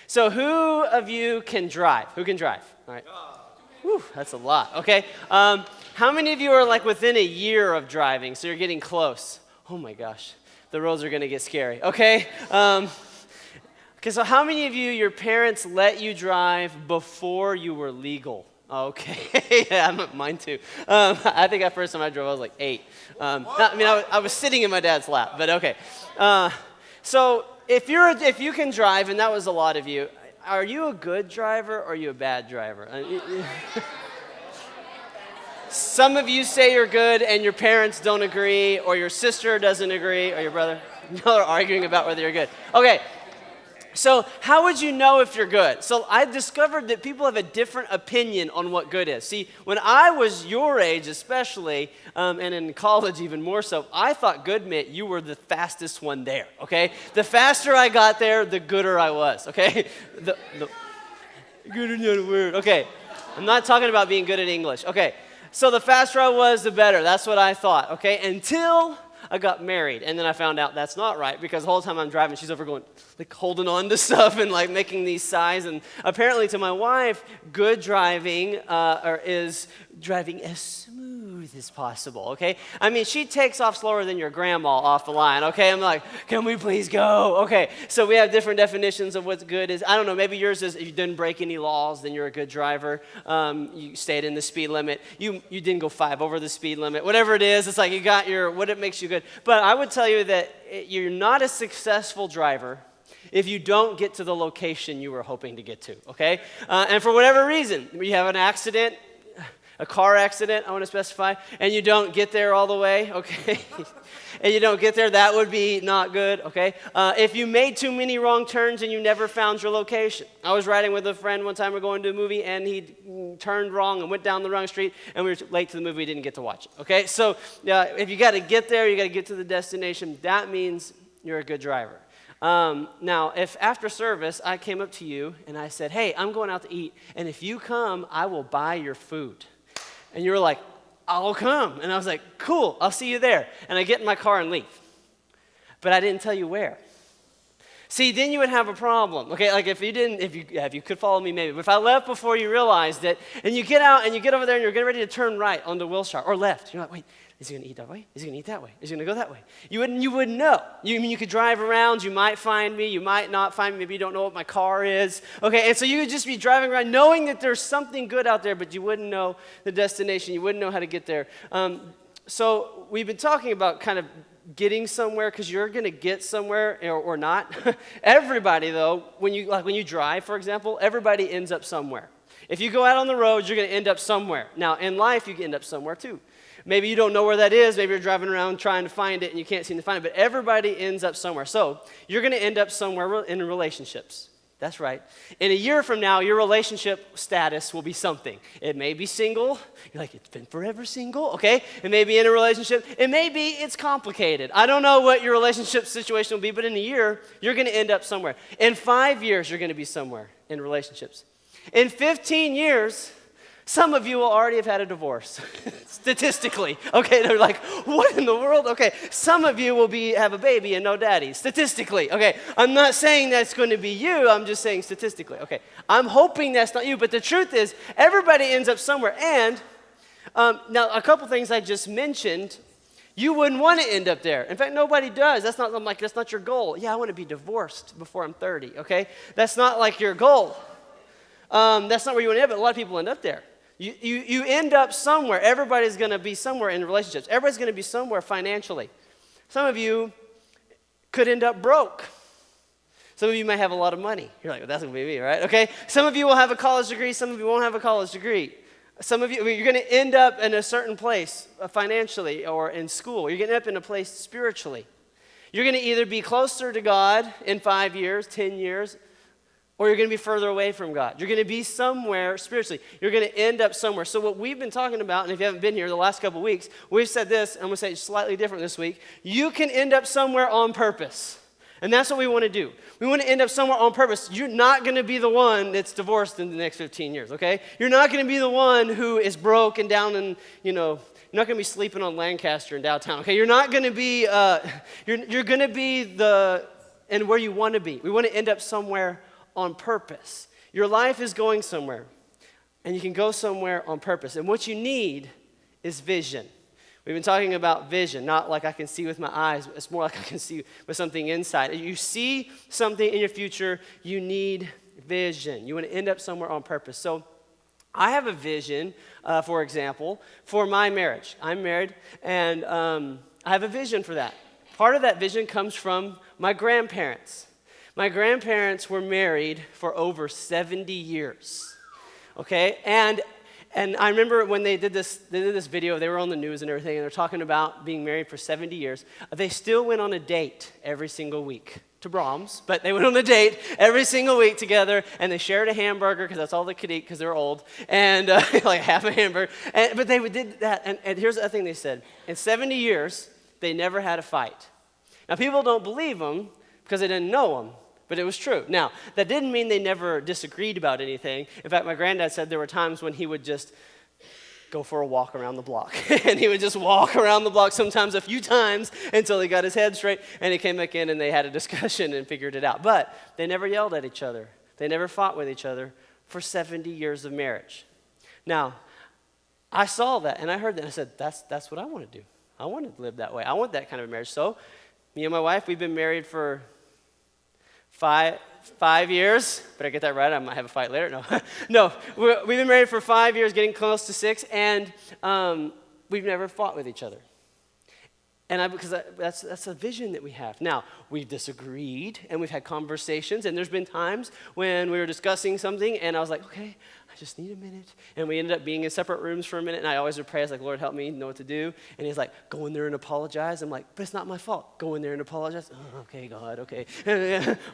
So who of you can drive? Who can drive? All right. Whew, that's a lot. Okay. How many of you are like within a year of driving? So you're getting close. Oh my gosh. The roads are going to get scary. Okay. Okay, so how many of you, your parents let you drive before you were legal? Okay, yeah, mine too. I think the first time I drove, I was like 8. I was sitting in my dad's lap, but okay. So if you can drive, and that was a lot of you, are you a good driver or are you a bad driver? Some of you say you're good and your parents don't agree, or your sister doesn't agree, or your brother. Y'all are arguing about whether you're good. Okay. So how would you know if you're good? So I discovered that people have a different opinion on what good is. See, when I was your age especially, and in college even more so, I thought good meant you were the fastest one there, okay? The faster I got there, the gooder I was, okay? Good is not a word. Okay, I'm not talking about being good at English. Okay, so the faster I was, the better. That's what I thought, okay? Until I got married, and then I found out that's not right, because the whole time I'm driving, she's over going, like, holding on to stuff and, like, making these sighs. And apparently to my wife, good driving is driving as smooth as possible, okay? I mean, she takes off slower than your grandma off the line, okay? I'm like, can we please go? Okay, so we have different definitions of what's good is. I don't know, maybe yours is if you didn't break any laws, then you're a good driver. You stayed in the speed limit. You didn't go 5 over the speed limit. Whatever it is, it's like you got what it makes you good. But I would tell you that you're not a successful driver if you don't get to the location you were hoping to get to, okay? And for whatever reason, you have an accident, a car accident, I want to specify, and you don't get there all the way, okay? And you don't get there, that would be not good, okay? If you made too many wrong turns and you never found your location. I was riding with a friend one time, we're going to a movie, and he turned wrong and went down the wrong street, and we were late to the movie, we didn't get to watch it, okay? So if you got to get there, you got to get to the destination, that means you're a good driver. Now, if after service I came up to you and I said, hey, I'm going out to eat, and if you come, I will buy your food. And you were like, I'll come. And I was like, cool, I'll see you there. And I get in my car and leave. But I didn't tell you where. See, then you would have a problem. Okay, like if you could follow me maybe. But if I left before you realized it, and you get out and you get over there and you're getting ready to turn right onto Wilshire, or left, you're like, wait, is he going to eat that way? Is he going to eat that way? Is he going to go that way? You wouldn't know. You could drive around. You might find me. You might not find me. Maybe you don't know what my car is. Okay, and so you would just be driving around knowing that there's something good out there, but you wouldn't know the destination. You wouldn't know how to get there. So we've been talking about kind of getting somewhere, because you're going to get somewhere or not. Everybody, though, when you drive, for example, everybody ends up somewhere. If you go out on the road, you're going to end up somewhere. Now, in life, you can end up somewhere, too. Maybe you don't know where that is. Maybe you're driving around trying to find it and you can't seem to find it. But everybody ends up somewhere. So you're going to end up somewhere in relationships. That's right. In a year from now, your relationship status will be something. It may be single. You're like, it's been forever single. Okay. It may be in a relationship. It may be it's complicated. I don't know what your relationship situation will be, but in a year, you're going to end up somewhere. In 5 years, you're going to be somewhere in relationships. In 15 years, some of you will already have had a divorce, statistically. Okay, they're like, what in the world? Okay, some of you will have a baby and no daddy, statistically. Okay, I'm not saying that's going to be you, I'm just saying statistically. Okay, I'm hoping that's not you, but the truth is, everybody ends up somewhere. And now, a couple things I just mentioned, you wouldn't want to end up there. In fact, nobody does. That's not your goal. Yeah, I want to be divorced before I'm 30, okay? That's not like your goal. That's not where you want to end up, but a lot of people end up there. You end up somewhere. Everybody's going to be somewhere in relationships. Everybody's going to be somewhere financially. Some of you could end up broke. Some of you may have a lot of money. You're like, well, that's going to be me, right? Okay. Some of you will have a college degree. Some of you won't have a college degree. Some of you, you're going to end up in a certain place financially or in school. You're going to end up in a place spiritually. You're going to either be closer to God in 5 years, 10 years, or you're going to be further away from God. You're going to be somewhere spiritually. You're going to end up somewhere. So what we've been talking about, and if you haven't been here the last couple of weeks, we've said this, and I'm going to say it slightly different this week. You can end up somewhere on purpose. And that's what we want to do. We want to end up somewhere on purpose. You're not going to be the one that's divorced in the next 15 years, okay? You're not going to be the one who is broke and down in, you're not going to be sleeping on Lancaster in downtown, okay? You're not going to be, you're going to be and where you want to be. We want to end up somewhere on purpose. Your life is going somewhere, and you can go somewhere on purpose. And what you need is vision. We've been talking about vision, not like I can see with my eyes. It's more like I can see with something inside. If you see something in your future, you need vision. You want to end up somewhere on purpose. So I have a vision, for example, for my marriage. I'm married, and I have a vision for that. Part of that vision comes from my grandparents. My grandparents were married for over 70 years, okay? And I remember when they did this video, they were on the news and everything, and they're talking about being married for 70 years. They still went on a date every single week to Brahms, but they went on a date every single week together, and they shared a hamburger because that's all they could eat because they were old, and like half a hamburger. But they did that, and here's the other thing they said. In 70 years, they never had a fight. Now, people don't believe them because they didn't know them. But it was true. Now, that didn't mean they never disagreed about anything. In fact, my granddad said there were times when he would just go for a walk around the block. And he would just walk around the block sometimes a few times until he got his head straight, and he came back in and they had a discussion and figured it out. But they never yelled at each other. They never fought with each other for 70 years of marriage. Now, I saw that and I heard that and I said, that's what I want to do. I want to live that way. I want that kind of marriage. So, me and my wife, we've been married for Five years. Better get that right. I might have a fight later. No, we've been married for 5 years, getting close to 6, and we've never fought with each other. And because that's a vision that we have. Now, we've disagreed, and we've had conversations, and there's been times when we were discussing something, and I was like, okay, I just need a minute. And we ended up being in separate rooms for a minute, and I always would pray. I was like, Lord, help me know what to do. And he's like, go in there and apologize. I'm like, but it's not my fault. Go in there and apologize. Oh, okay, God, okay.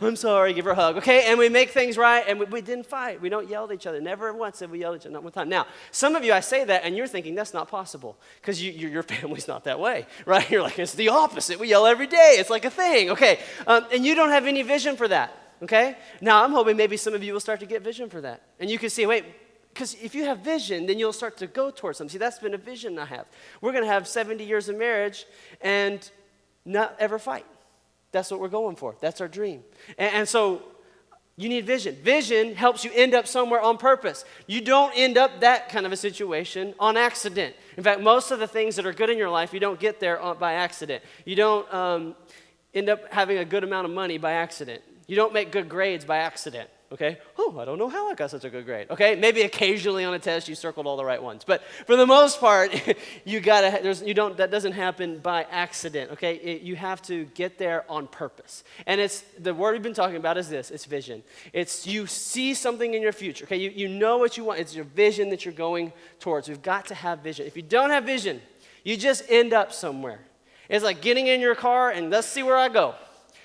I'm sorry, give her a hug, okay? And we make things right, and we didn't fight. We don't yell at each other. Never once have we yelled at each other, not one time. Now, some of you, I say that, and you're thinking that's not possible because your family's not that way, right? You're like, it's the opposite. We yell every day. It's like a thing, okay? And you don't have any vision for that. Okay? Now, I'm hoping maybe some of you will start to get vision for that. And you can see, wait, because if you have vision, then you'll start to go towards something. See, that's been a vision I have. We're going to have 70 years of marriage and not ever fight. That's what we're going for. That's our dream. And so you need vision. Vision helps you end up somewhere on purpose. You don't end up that kind of a situation on accident. In fact, most of the things that are good in your life, you don't get there by accident. You don't end up having a good amount of money by accident. You don't make good grades by accident, okay? Oh, I don't know how I got such a good grade, okay? Maybe occasionally on a test you circled all the right ones. But for the most part, that doesn't happen by accident, okay? You have to get there on purpose. And the word we've been talking about is this, it's vision. It's you see something in your future, okay? You know what you want. It's your vision that you're going towards. We've got to have vision. If you don't have vision, you just end up somewhere. It's like getting in your car and let's see where I go.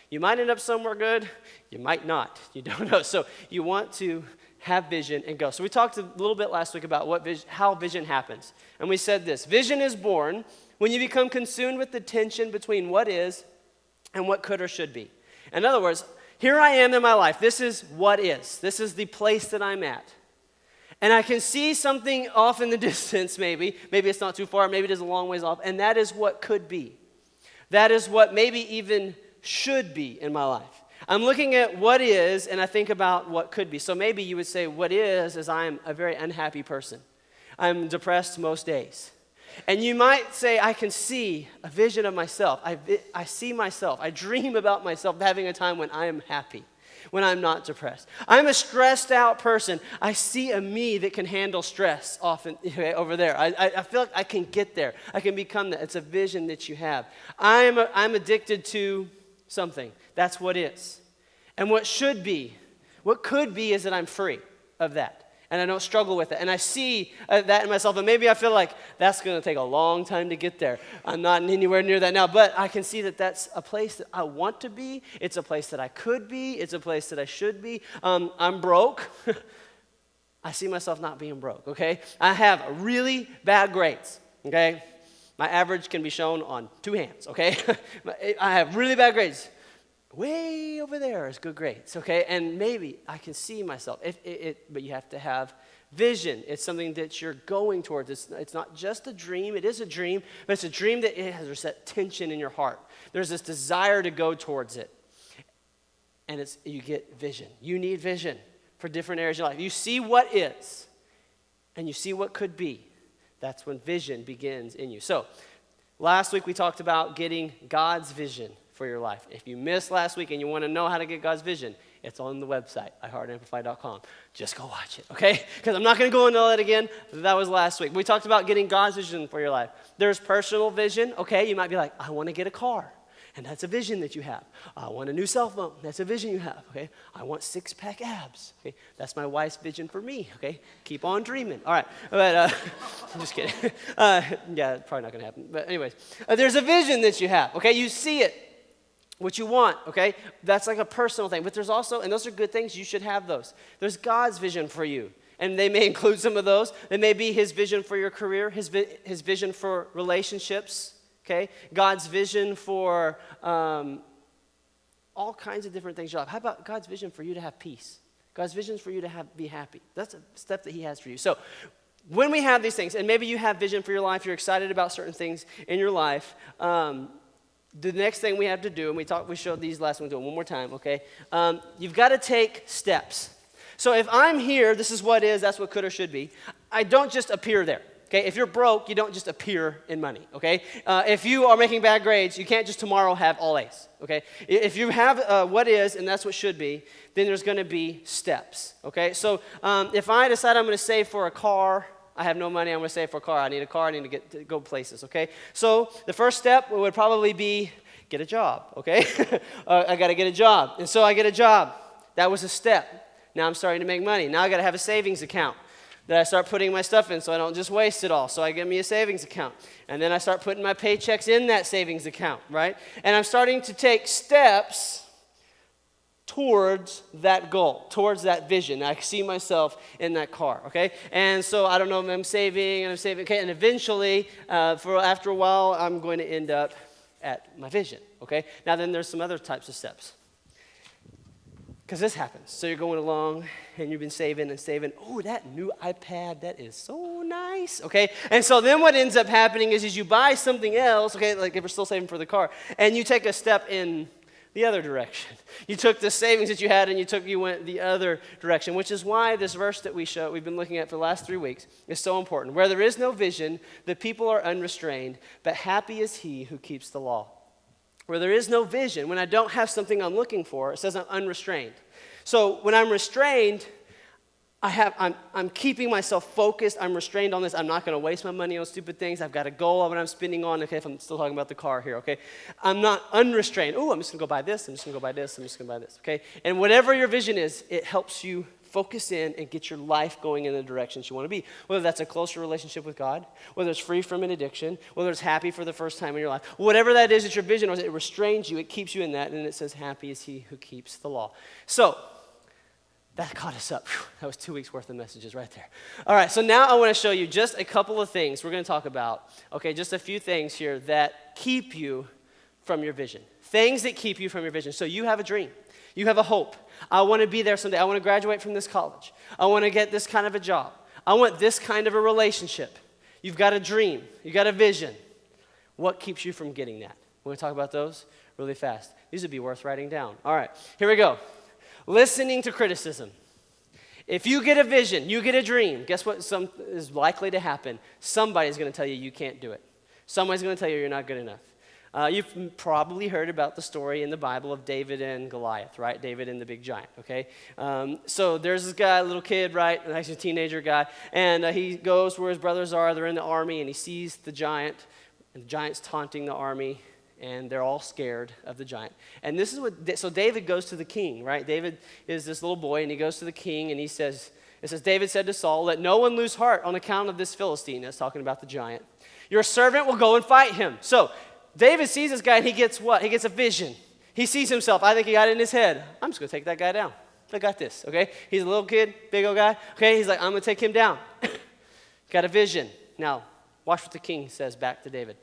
You might end up somewhere good. You might not. You don't know. So you want to have vision and go. So we talked a little bit last week about how vision happens. And we said this. Vision is born when you become consumed with the tension between what is and what could or should be. In other words, here I am in my life. This is what is. This is the place that I'm at. And I can see something off in the distance maybe. Maybe it's not too far. Maybe it is a long ways off. And that is what could be. That is what maybe even should be in my life. I'm looking at what is, and I think about what could be. So maybe you would say, what is I'm a very unhappy person. I'm depressed most days. And you might say, I can see a vision of myself. I see myself. I dream about myself having a time when I am happy, when I'm not depressed. I'm a stressed out person. I see a me that can handle stress often over there. I feel like I can get there. I can become that. It's a vision that you have. I'm addicted to something. That's what is. And what should be, what could be is that I'm free of that. And I don't struggle with it. And I see that in myself. And maybe I feel like that's going to take a long time to get there. I'm not anywhere near that now. But I can see that that's a place that I want to be. It's a place that I could be. It's a place that I should be. I'm broke. I see myself not being broke, okay? I have really bad grades, okay? My average can be shown on 2 hands, okay? I have really bad grades. Way over there is good grades, okay? And maybe I can see myself. But you have to have vision. It's something that you're going towards. It's not just a dream. It is a dream, but it's a dream that there's that tension in your heart. There's this desire to go towards it. and you get vision. You need vision for different areas of your life. You see what is, and you see what could be. That's when vision begins in you. So, last week we talked about getting God's vision for your life. If you missed last week and you want to know how to get God's vision, it's on the website, iHeartAmplify.com. Just go watch it, okay? Because I'm not going to go into all that again. That was last week. We talked about getting God's vision for your life. There's personal vision, okay? You might be like, I want to get a car. And that's a vision that you have. I want a new cell phone. That's a vision you have, okay? I want six-pack abs, okay? That's my wife's vision for me, okay? Keep on dreaming. All right, but I'm just kidding. Yeah, probably not going to happen. But anyways, there's a vision that you have, okay? You see it, what you want, okay? That's like a personal thing. But there's also, and those are good things, you should have those. There's God's vision for you. And they may include some of those. They may be his vision for your career, his vision for relationships, okay? God's vision for all kinds of different things in your life. How about God's vision for you to have peace? God's vision is for you to be happy. That's a step that he has for you. So when we have these things, and maybe you have vision for your life, you're excited about certain things in your life, the next thing we have to do, and we showed these last ones, one more time, okay? You've got to take steps. So if I'm here, this is what is, that's what could or should be. I don't just appear there. Okay, if you're broke, you don't just appear in money, okay? If you are making bad grades, you can't just tomorrow have all A's, okay? If you have what is, and that's what should be, then there's going to be steps, okay? So if I decide I'm going to save for a car, I have no money, I'm going to save for a car. I need a car, I need to go places, okay? So the first step would probably be get a job, okay? I got to get a job. And so I get a job. That was a step. Now I'm starting to make money. Now I got to have a savings account that I start putting my stuff in so I don't just waste it all. So I get me a savings account. And then I start putting my paychecks in that savings account, right? And I'm starting to take steps towards that goal, towards that vision. I see myself in that car, okay? And so I don't know, I'm saving, okay? And eventually, after a while, I'm going to end up at my vision, okay? Now then there's some other types of steps. Because this happens. So you're going along, and you've been saving and saving. Oh, that new iPad, that is so nice, okay? And so then what ends up happening is you buy something else, okay, like if you're still saving for the car, and you take a step in the other direction. You took the savings that you had, and you went the other direction, which is why this verse that we've been looking at for the last 3 weeks is so important. Where there is no vision, the people are unrestrained, but happy is he who keeps the law. Where there is no vision, when I don't have something I'm looking for, it says I'm unrestrained. So when I'm restrained, I'm keeping myself focused. I'm restrained on this. I'm not going to waste my money on stupid things. I've got a goal of what I'm spending on. Okay, if I'm still talking about the car here, okay? I'm not unrestrained. Oh, I'm just going to go buy this. I'm just going to go buy this. I'm just going to buy this, okay? And whatever your vision is, it helps you focus in and get your life going in the directions you want to be. Whether that's a closer relationship with God, whether it's free from an addiction, whether it's happy for the first time in your life. Whatever that is, it's your vision, it restrains you, it keeps you in that, and it says, happy is he who keeps the law. So, that caught us up. Whew, that was 2 weeks worth of messages right there. All right, so now I want to show you just a couple of things we're going to talk about. Okay, just a few things here that keep you from your vision. Things that keep you from your vision. So you have a dream. You have a hope. I want to be there someday. I want to graduate from this college. I want to get this kind of a job. I want this kind of a relationship. You've got a dream. You've got a vision. What keeps you from getting that? We're going to talk about those really fast. These would be worth writing down. All right, here we go. Listening to criticism. If you get a vision, you get a dream, guess what is likely to happen? Somebody's going to tell you you can't do it. Somebody's going to tell you you're not good enough. You've probably heard about the story in the Bible of David and Goliath, right? David and the big giant, okay? So there's this guy, a little kid, right? Actually a teenager guy. And he goes where his brothers are. They're in the army, and he sees the giant. And the giant's taunting the army. And they're all scared of the giant. And this is so David goes to the king, right? David is this little boy, and he goes to the king, and it says, David said to Saul, let no one lose heart on account of this Philistine. That's talking about the giant. Your servant will go and fight him. So David sees this guy, and he gets what? He gets a vision. He sees himself. I think he got it in his head. I'm just going to take that guy down. I got this, okay? He's a little kid, big old guy. Okay, he's like, I'm going to take him down. Got a vision. Now, watch what the king says back to David.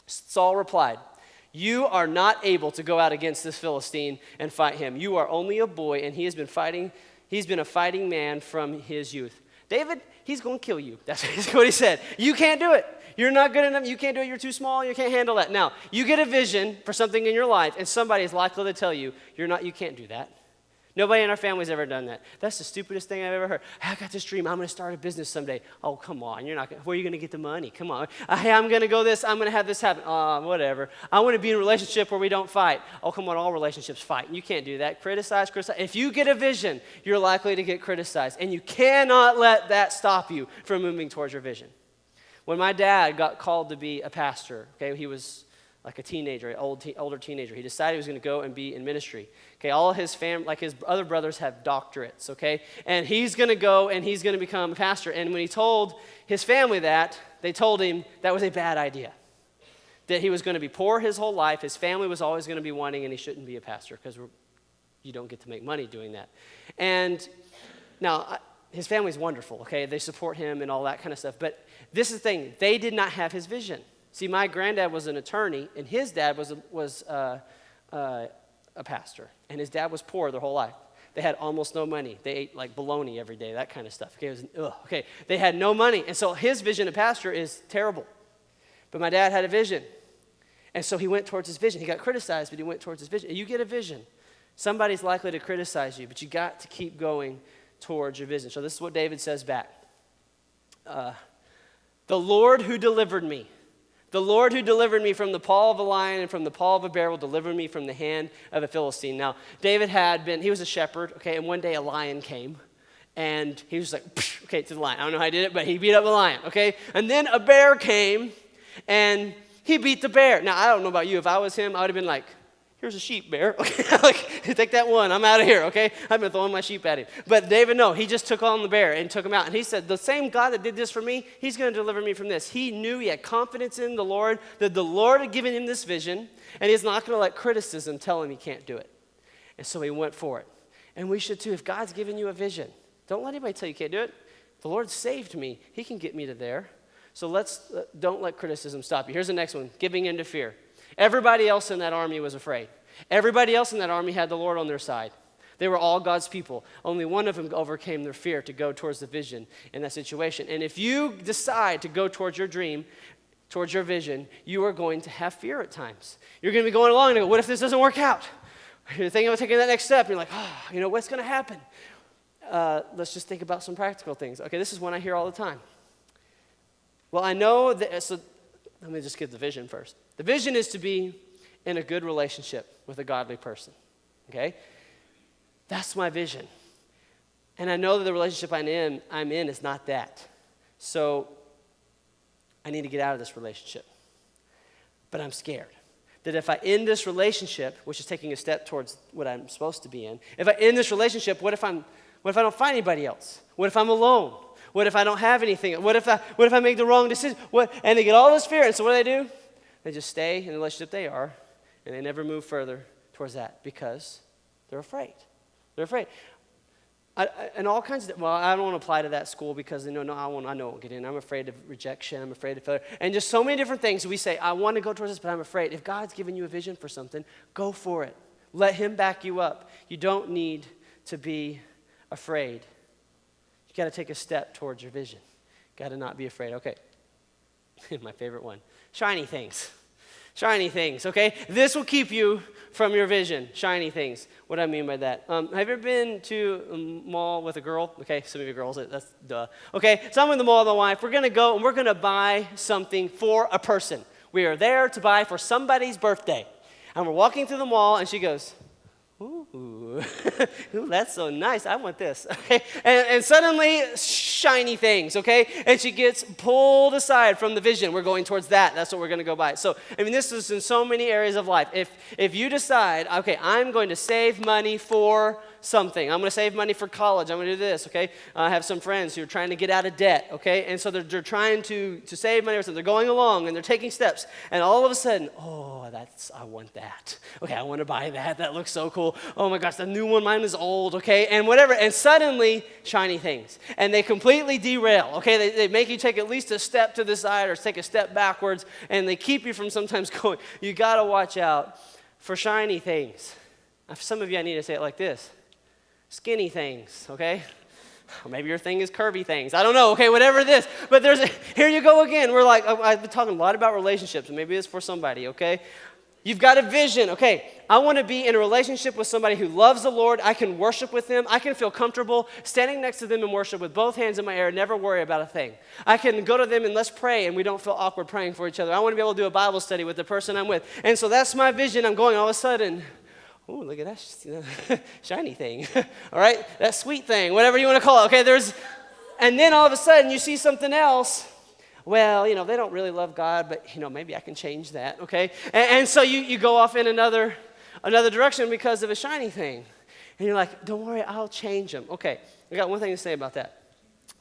Saul replied, you are not able to go out against this Philistine and fight him. You are only a boy, and he's been a fighting man from his youth. David, he's going to kill you. That's what he said. You can't do it. You're not good enough. You can't do it. You're too small. You can't handle that. Now, you get a vision for something in your life, and somebody is likely to tell you, you can't do that. Nobody in our family's ever done that. That's the stupidest thing I've ever heard. Hey, I got this dream. I'm going to start a business someday. Oh, come on. Where are you going to get the money? Come on. Hey, I'm going to go this. I'm going to have this happen. Oh, whatever. I want to be in a relationship where we don't fight. Oh, come on. All relationships fight. You can't do that. Criticize. If you get a vision, you're likely to get criticized. And you cannot let that stop you from moving towards your vision. When my dad got called to be a pastor, okay, he was like a teenager, older teenager. He decided he was going to go and be in ministry. Okay, all his family, like his other brothers have doctorates, okay? And he's going to go and he's going to become a pastor. And when he told his family that, they told him that was a bad idea. That he was going to be poor his whole life. His family was always going to be wanting, and he shouldn't be a pastor because you don't get to make money doing that. And now, his family's wonderful, okay? They support him and all that kind of stuff. But this is the thing. They did not have his vision. See, my granddad was an attorney, and his dad was a pastor, and his dad was poor their whole life. They had almost no money. They ate like bologna every day, that kind of stuff. Okay, they had no money, and so his vision of pastor is terrible. But my dad had a vision, and so he went towards his vision. He got criticized, but he went towards his vision. You get a vision. Somebody's likely to criticize you, but you got to keep going towards your vision. So this is what David says back. The Lord who delivered me. The Lord who delivered me from the paw of a lion and from the paw of a bear will deliver me from the hand of a Philistine. Now, David he was a shepherd, okay, and one day a lion came, and he was like, okay, to the lion. I don't know how he did it, but he beat up the lion, okay? And then a bear came, and he beat the bear. Now, I don't know about you. If I was him, I would have been like, here's a sheep, bear. Okay, like, take that one. I'm out of here, okay? I've been throwing my sheep at him. But David, no, he just took on the bear and took him out. And he said, the same God that did this for me, he's going to deliver me from this. He knew, he had confidence in the Lord, that the Lord had given him this vision, and he's not going to let criticism tell him he can't do it. And so he went for it. And we should too. If God's given you a vision, don't let anybody tell you can't do it. The Lord saved me. He can get me to there. So don't let criticism stop you. Here's the next one, giving in to fear. Everybody else in that army was afraid. Everybody else in that army had the Lord on their side. They were all God's people. Only one of them overcame their fear to go towards the vision in that situation. And if you decide to go towards your dream, towards your vision, you are going to have fear at times. You're going to be going along and go, what if this doesn't work out? You're thinking about taking that next step. You're like, what's going to happen? Let's just think about some practical things. Okay, this is one I hear all the time. Well, I know that, so let me just give the vision first. The vision is to be in a good relationship with a godly person, okay? That's my vision. And I know that the relationship I'm in is not that. So I need to get out of this relationship. But I'm scared that if I end this relationship, which is taking a step towards what I'm supposed to be in, if I end this relationship, what if I don't find anybody else? What if I'm alone? What if I don't have anything? What if I make the wrong decision? And they get all this fear, and so what do? They just stay in the relationship they are, and they never move further towards that because they're afraid. They're afraid. And all kinds of, I don't want to apply to that school because I know I won't get in. I'm afraid of rejection. I'm afraid of failure. And just so many different things we say, I want to go towards this, but I'm afraid. If God's given you a vision for something, go for it. Let him back you up. You don't need to be afraid. You got to take a step towards your vision. Got to not be afraid. Okay. My favorite one. Shiny things. Shiny things, okay? This will keep you from your vision. Shiny things. What do I mean by that? Have you ever been to a mall with a girl? Okay, some of you girls, that's duh. Okay, so I'm in the mall with my wife. We're going to go and we're going to buy something for a person. We are there to buy for somebody's birthday. And we're walking through the mall and she goes, ooh, that's so nice. I want this. Okay? And suddenly, shiny things, okay? And she gets pulled aside from the vision. We're going towards that. That's what we're going to go buy. So, this is in so many areas of life. If you decide, okay, I'm going to save money for something. I'm going to save money for college. I'm going to do this, okay? I have some friends who are trying to get out of debt, okay? And so they're trying to save money or something. They're going along and they're taking steps. And all of a sudden, I want that. Okay, I want to buy that. That looks so cool. Oh my gosh, the new one, mine is old, okay? And whatever. And suddenly, shiny things. And they completely derail, okay? They make you take at least a step to the side or take a step backwards. And they keep you from sometimes going. You got to watch out for shiny things. For some of you, I need to say it like this. Skinny things, okay? Maybe your thing is curvy things. I don't know. Okay, whatever it is. But here you go again. We're like, I've been talking a lot about relationships, and maybe it's for somebody, okay? You've got a vision. Okay, I want to be in a relationship with somebody who loves the Lord. I can worship with them. I can feel comfortable standing next to them and worship with both hands in my air, never worry about a thing. I can go to them and let's pray, and we don't feel awkward praying for each other. I want to be able to do a Bible study with the person I'm with. And so that's my vision. I'm going all of a sudden, oh, look at that shiny thing. All right, that sweet thing, whatever you want to call it. Okay, and then all of a sudden you see something else. Well, they don't really love God, but, maybe I can change that, okay? And so you go off in another direction because of a shiny thing. And you're like, don't worry, I'll change them. Okay, I got one thing to say about that.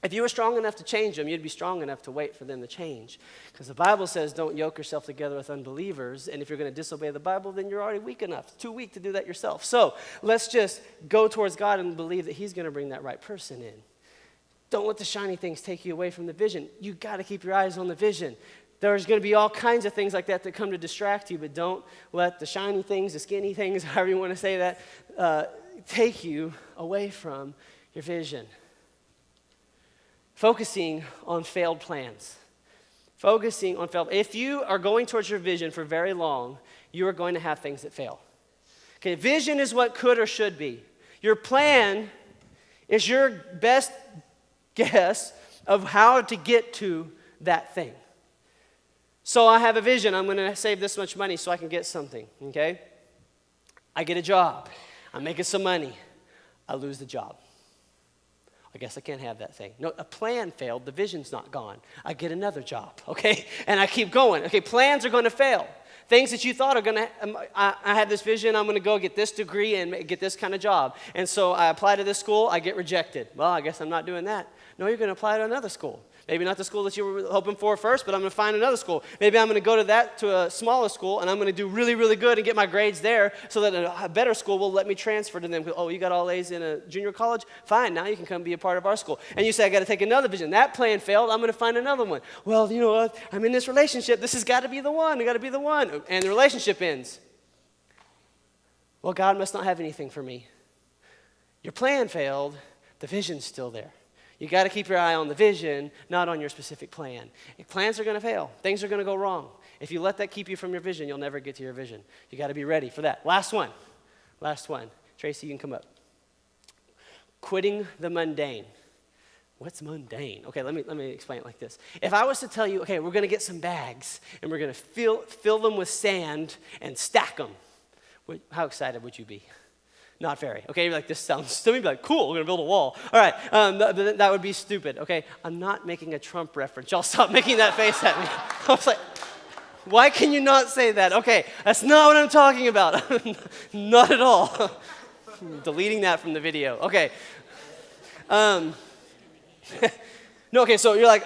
If you were strong enough to change them, you'd be strong enough to wait for them to change. Because the Bible says don't yoke yourself together with unbelievers. And if you're going to disobey the Bible, then you're already weak enough. It's too weak to do that yourself. So let's just go towards God and believe that he's going to bring that right person in. Don't let the shiny things take you away from the vision. You got to keep your eyes on the vision. There's going to be all kinds of things like that come to distract you, but don't let the shiny things, the skinny things, however you want to say that, take you away from your vision. Focusing on failed plans. If you are going towards your vision for very long, you are going to have things that fail. Okay, vision is what could or should be. Your plan is your best guess of how to get to that thing. So I have a vision. I'm going to save this much money so I can get something, okay? I get a job. I'm making some money. I lose the job. I guess I can't have that thing. No, a plan failed. The vision's not gone. I get another job, okay? And I keep going. Okay, plans are going to fail. Things that you thought are going to, I had this vision, I'm going to go get this degree and get this kind of job. And so I apply to this school, I get rejected. Well, I guess I'm not doing that. No, you're going to apply to another school. Maybe not the school that you were hoping for first, but I'm going to find another school. Maybe I'm going to go to a smaller school, and I'm going to do really, really good and get my grades there so that a better school will let me transfer to them. Oh, you got all A's in a junior college? Fine, now you can come be a part of our school. And you say, I got to take another vision. That plan failed. I'm going to find another one. Well, you know what? I'm in this relationship. This has got to be the one. I got to be the one. And the relationship ends. Well, God must not have anything for me. Your plan failed. The vision's still there. You got to keep your eye on the vision, not on your specific plan. Plans are going to fail. Things are going to go wrong. If you let that keep you from your vision, you'll never get to your vision. You got to be ready for that. Last one. Tracy, you can come up. Quitting the mundane. What's mundane? Okay, let me explain it like this. If I was to tell you, okay, we're going to get some bags, and we're going to fill them with sand and stack them, how excited would you be? Not very. Okay, you're like, this sounds stupid. You'd be like, cool, we're going to build a wall. All right, that would be stupid. Okay, I'm not making a Trump reference. Y'all stop making that face at me. I was like, why can you not say that? Okay, that's not what I'm talking about. Not at all. Deleting that from the video. Okay. No, okay, so you're like,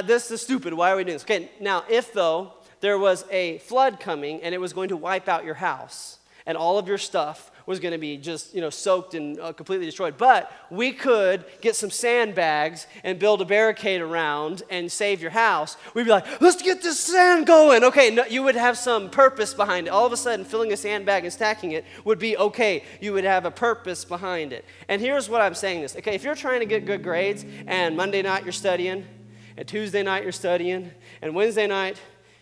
this is stupid. Why are we doing this? Okay, now, if, though, there was a flood coming and it was going to wipe out your house and all of your stuff was going to be just, soaked and completely destroyed. But we could get some sandbags and build a barricade around and save your house. We'd be like, let's get this sand going. Okay, no, you would have some purpose behind it. All of a sudden, filling a sandbag and stacking it would be okay. You would have a purpose behind it. And here's what I'm saying this. Okay, if you're trying to get good grades and Monday night you're studying, and Tuesday night you're studying, and Wednesday night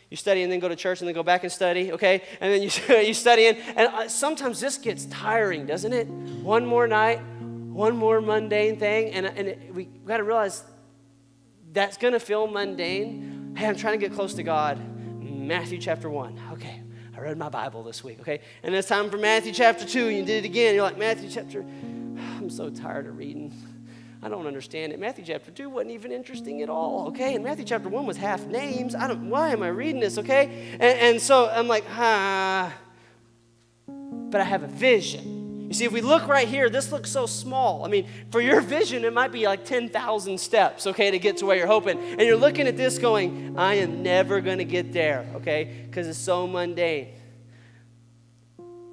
you study and then go to church and then go back and study, okay? And then you study, and sometimes this gets tiring, doesn't it? One more night, one more mundane thing, and we got to realize that's going to feel mundane. Hey, I'm trying to get close to God. Matthew chapter 1. Okay, I read my Bible this week, okay? And it's time for Matthew chapter 2, and you did it again. You're like, Matthew chapter, I'm so tired of reading. I don't understand it. Matthew chapter 2 wasn't even interesting at all, okay? And Matthew chapter 1 was half names. Why am I reading this, okay? And so I'm like, but I have a vision. You see, if we look right here, this looks so small. I mean, for your vision, it might be like 10,000 steps, okay, to get to where you're hoping. And you're looking at this going, I am never going to get there, okay, because it's so mundane.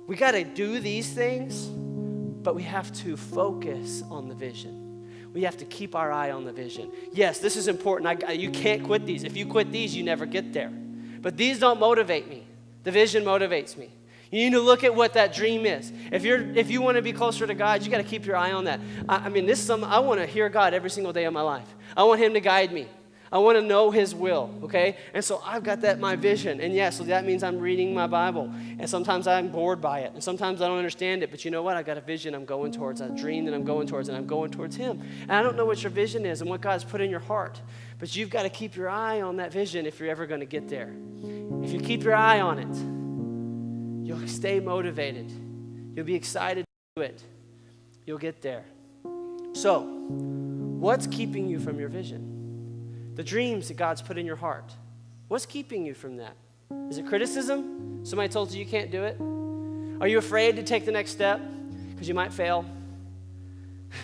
We got to do these things, but we have to focus on the vision. We have to keep our eye on the vision. Yes, this is important. You can't quit these. If you quit these, you never get there. But these don't motivate me. The vision motivates me. You need to look at what that dream is. If you want to be closer to God, you got to keep your eye on that. I want to hear God every single day of my life. I want him to guide me. I want to know his will, okay? And so I've got my vision. And yeah, so that means I'm reading my Bible. And sometimes I'm bored by it. And sometimes I don't understand it. But you know what? I've got a vision I'm going towards, a dream that I'm going towards, and I'm going towards him. And I don't know what your vision is and what God's put in your heart. But you've got to keep your eye on that vision if you're ever going to get there. If you keep your eye on it, you'll stay motivated. You'll be excited to do it. You'll get there. So, what's keeping you from your vision? The dreams that God's put in your heart. What's keeping you from that? Is it criticism? Somebody told you can't do it? Are you afraid to take the next step because you might fail?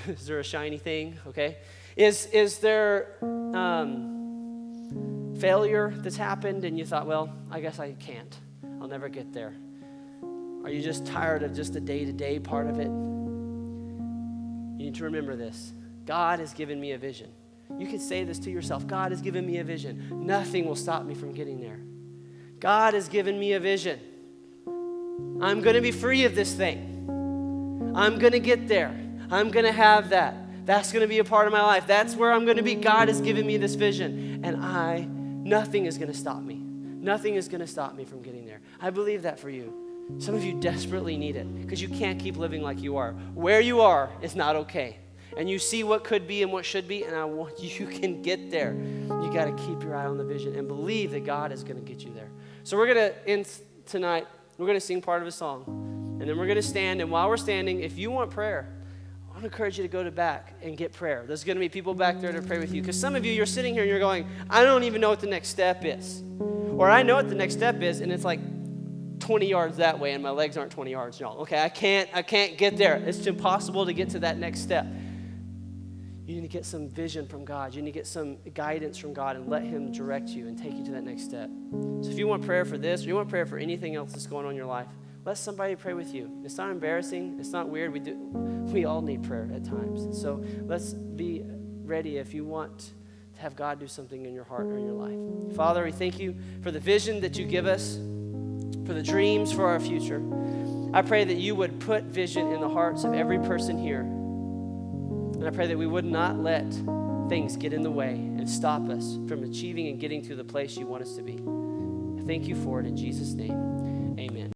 Is there a shiny thing? Okay. Is there failure that's happened and you thought, well, I guess I can't. I'll never get there. Are you just tired of just the day-to-day part of it? You need to remember this. God has given me a vision. You can say this to yourself. God has given me a vision. Nothing will stop me from getting there. God has given me a vision. I'm going to be free of this thing. I'm going to get there. I'm going to have that. That's going to be a part of my life. That's where I'm going to be. God has given me this vision. And nothing is going to stop me. Nothing is going to stop me from getting there. I believe that for you. Some of you desperately need it because you can't keep living like you are. Where you are is not okay. And you see what could be and what should be, and I want you can get there. You got to keep your eye on the vision and believe that God is going to get you there. So we're going to end tonight. We're going to sing part of a song, and then we're going to stand. And while we're standing, if you want prayer, I want to encourage you to go to back and get prayer. There's going to be people back there to pray with you because some of you, you're sitting here and you're going, I don't even know what the next step is. Or I know what the next step is, and it's like 20 yards that way, and my legs aren't 20 yards, y'all. Okay, I can't get there. It's impossible to get to that next step. You need to get some vision from God. You need to get some guidance from God and let him direct you and take you to that next step. So if you want prayer for this or you want prayer for anything else that's going on in your life, let somebody pray with you. It's not embarrassing. It's not weird. We all need prayer at times. So let's be ready if you want to have God do something in your heart or in your life. Father, we thank you for the vision that you give us, for the dreams for our future. I pray that you would put vision in the hearts of every person here. And I pray that we would not let things get in the way and stop us from achieving and getting to the place you want us to be. I thank you for it in Jesus' name. Amen.